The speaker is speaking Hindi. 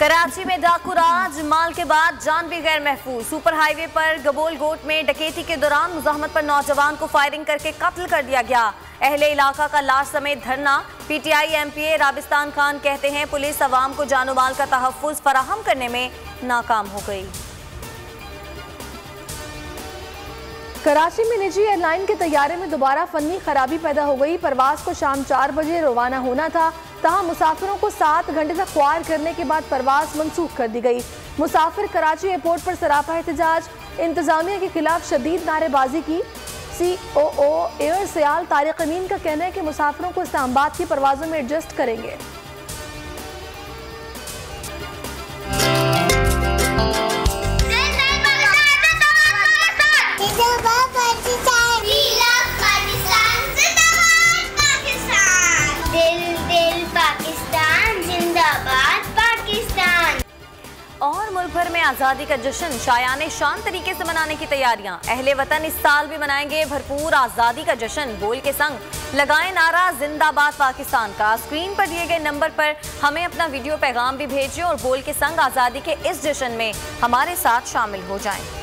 कराची में डाकू राज, माल के बाद जान भी गैर महफूज। सुपर हाईवे पर गबोल गोट में डकैती के दौरान मुजाहमत पर नौजवान को फायरिंग करके कत्ल कर दिया गया। अहले इलाका का लाश समेत धरना। पीटीआई एमपीए राबिस्तान खान कहते हैं पुलिस अवाम को जानो माल का तहफ्फुज फराहम करने में नाकाम हो गई। कराची में निजी एयरलाइन के तैयारे में दोबारा फनी खराबी पैदा हो गई। परवाज को शाम 4 बजे रवाना होना था, तहां मुसाफिरों को 7 घंटे तक ख्वार करने के बाद परवाज मंसूख कर दी गई। मुसाफिर कराची एयरपोर्ट पर सरापा एहतजाज, इंतजामिया के खिलाफ शदीद नारेबाजी की। COO एयर सियाल तारिक अमीन का कहना है कि मुसाफिरों को इस्लामाबाद की परवाजों में एडजस्ट करेंगे। और मुल्क भर में आज़ादी का जश्न शायाने शान तरीके से मनाने की तैयारियां। अहले वतन इस साल भी मनाएंगे भरपूर आज़ादी का जश्न। बोल के संग लगाएं नारा जिंदाबाद पाकिस्तान का। स्क्रीन पर दिए गए नंबर पर हमें अपना वीडियो पैगाम भी भेजें और बोल के संग आज़ादी के इस जश्न में हमारे साथ शामिल हो जाएं।